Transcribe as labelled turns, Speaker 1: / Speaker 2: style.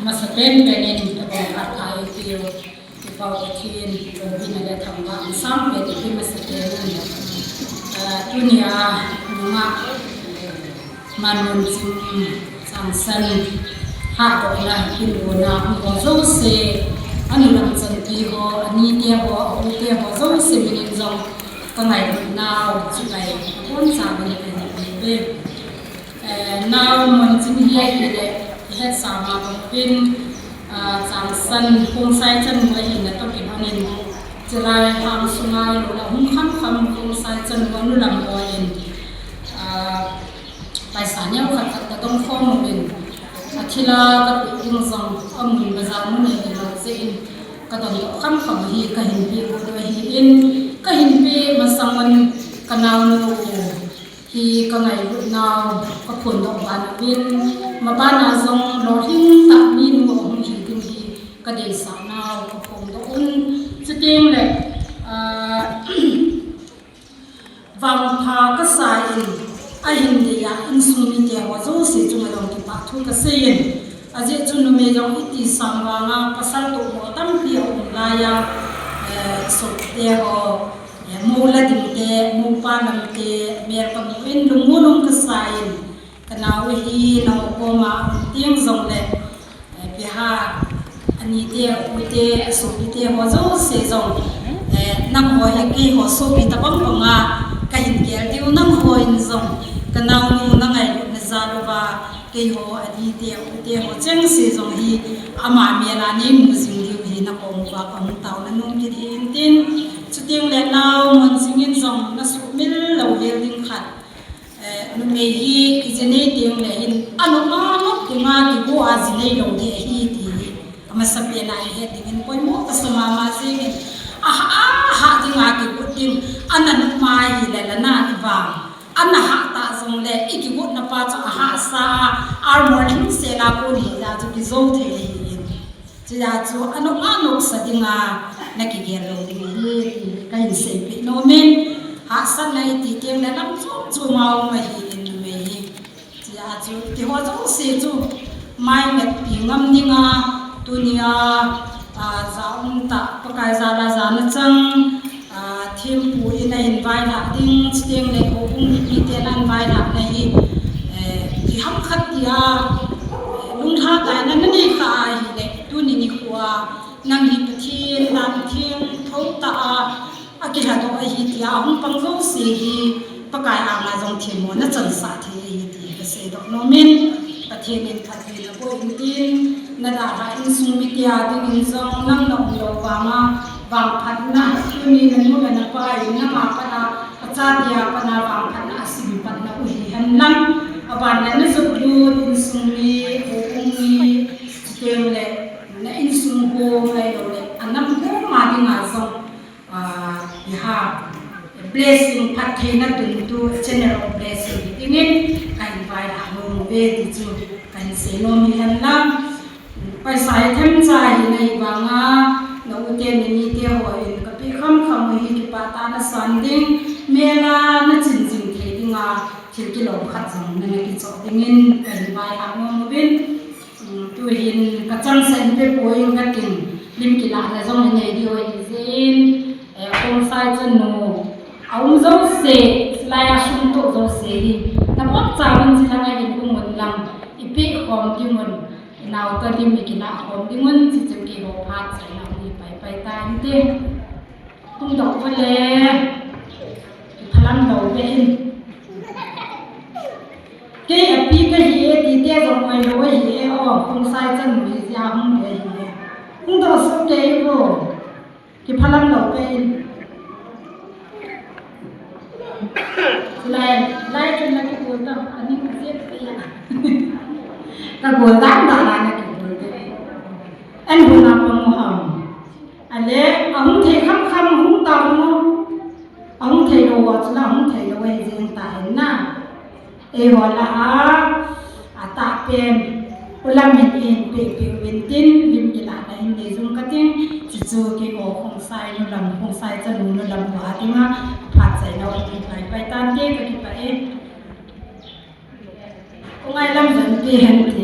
Speaker 1: มาสเปนเป็นตะบอนอาไทยเดียวที่เป่าตะเคียนโดยวินาทีทำว่าซ้ำเป็นที่มาสเปนนั่นจุนีอามักมันมันจึงสังสรรค์หาดอกไม้กินหัวน้ำหัวโซ่เสอันนี้ลำจันทีหัวอันนี้เตี้ยหัวอันนี้เตี้ยหัวโซ่เสมีนิจงก็ไงนาวจุไปคนสามเป็นเบบนาวมันจึงใหญ่เลยเฮ็ดสามารถเป็นสังสรรค์คงใส่จันไว้เห็นต้องกินอันนี้จะได้ทำสุนัยหรือเราหุ้มข้ามคำคงใส่จันวันนุ่ลำบอยไปสารเนี่ยขัดแต่ต้องข้อมูลเป็นอาทิลาก็เป็นยิ่งส่งข้อมูลประจำนู่นนี่เราเสียก็ต้องข้ามคำฮีก็เห็นปีโดยฮีอินก็เห็นปีมาสังวันกันเอาโนฮีก็ไงนาวก็ผลดอกบานวินมาบ้านอาซงรอทิ้งตัดมีนวงฮีถึงฮีก็เดินสานาวก็ผลดอกอุ่นจะเก่งเลยวังพาก็สายไอ้หินเดียอินสุนิเดียว่าโจ้เสียจุมาลองที่ปากทุกข์เสียนอาจจะจุนเมย์ยังอิติสังวางภาษาตัวหัวตั้งเดียวลายสุดเดียวมูลดิเดมูปานัมเดเมียร์ปังวินลุงมุนก็สายกันเอาฮีนเอาโกมาเตียงซงเลยพิหาอันนี้เดียวอุเดสุดเดียวว่าโจ้เสียจงนักหัวยังกี่หัวสุดตะบังปังอ่ะก็เห็นเกี่ยวที่นั่งหัวอินซงกันเอาหนูนั่งไงนึกซาลูบะกี่หัวอดีตเดียวเจ้าเสียจงฮีอามาเมียรานี่มุสิงดิวฮีนักองค์ว่าของเต่านั่นนุ่มคิดเห็นตินจุดเดียวเล่นเอามันสิงินซงนัสุมิลเราเลี้ยงดิ้งขัดนุ่มฮีกิจนี้เดียวเล่นอันนั้นนักที่มาที่บัวจินี้เราเลี้ยงฮีดีมาสับเปลี่ยนอะไรเหตุดิ้งป่วยมั่วก็สมามาสิงินหาที่มาที่บุตรดิ้งอันนั้นมาฮีเลยละน่าที่บ้าอันนั้นหาตาทรงเลยอีกบุตรนับป้าจะหาซาอาร์มอร์ลิ่งเซลาโคลีจะจะพิสูจน์ให้จะจะอันนั้นสติงานักเรียนเราดีก็ยินเสียงโนเมนหาสันในที่เตียงแล้วน้ำจูมาไม่เห็นไม่เห็นจะที่ว่าจะเสียจูไม่เม็ดพิงำดิงาตุนียจะอุ้มตาปกายจะลาจะนั่งจังทีมผู้อินอินไว้หลักดิ้งเตียงเลยโอ้พุ่งมีเตียนไว้หลักในที่ห้องขัดยาลุงท่าแต่นั้นนี่ค่ะเลยดูนี่ขัวนั่งหิบที่ลานเทียงทุกตาอากิจตัวหิที่ห้องปังโลสีปกายอามาจงเทียนมันนั่งจันสาธิที่ก็เสด็จโนมินประเทศนี้ขัดที่เราพูดถึงนั่นแหละอินสุมิเตียที่อินทรงนั่งนองโยวามาบางพันนะที่มีเงินมุ่งกันไปนั่งมาปนาอาจารย์ยาปนาบางพันนะสิบพันนะอุหิหันนั่งบางนั้นสุดยูอินสุมีโอคุมีเตียงเลยนั่นอินสุโฮเลยเลยอันนั้นก็มาที่งานส่งยา blessing พัฒนาถึงตัว general blessing ที่นี่การไปหาโรงเวทีจูการเสนอมีหันนั่งไปใส่ทั้งใจในบางอาเราเตียนนี้เดียวเองก็พี่คำวิธีปาตานะสันดิ้งเมื่อนานะจริงๆที่งาที่กิโลขัดจังนั่นกิจวัตรดิ้งเป็นใบหางมวินตัวเห็นกระจังเส้นไปป่วยกันกินลิมกินอะไรจงในเดียวเองคงใส่จนโนเอาจงเสียลายชุนตุจงเสียแต่พอจางมันจะทำให้เป็นผู้เหมือนลังอีปีของที่มันเราก็ลิมกินอาหารที่มันจะจะเกี่ยวพัดใส่เราไปตามเต้ต้องดอกไปเลยพลังเราเป็นเกี่ยปีก็เหี้ยตีเต้จะไม่รู้เหี้ยอ๋อคงใส่จังมียาหุ่นเลยเหี้ยต้องดอกสุดเกี่ยวกี่พลังเราเป็นไล่จนนักบุญต้องอันนี้มันเสียไปอ่ะนักบุญตั้งด่านนักบุญเลยอันบุญนับประมหอันเล็กอังเทคำหุ่นตาวนู้อังเทโลวัชละอังเทโลเวจินตาเห็นหน้าวลาอาตาเป็นอุลามินอินเปเวนตินลิมกิลาได้ในซุงกัติงจู่ๆเกี่ยวคงใส่นุลำคงใส่จะนุลำหัวที่มาผัดใส่เราไปตามเด็กไป ko ngai lam jan ti hen ti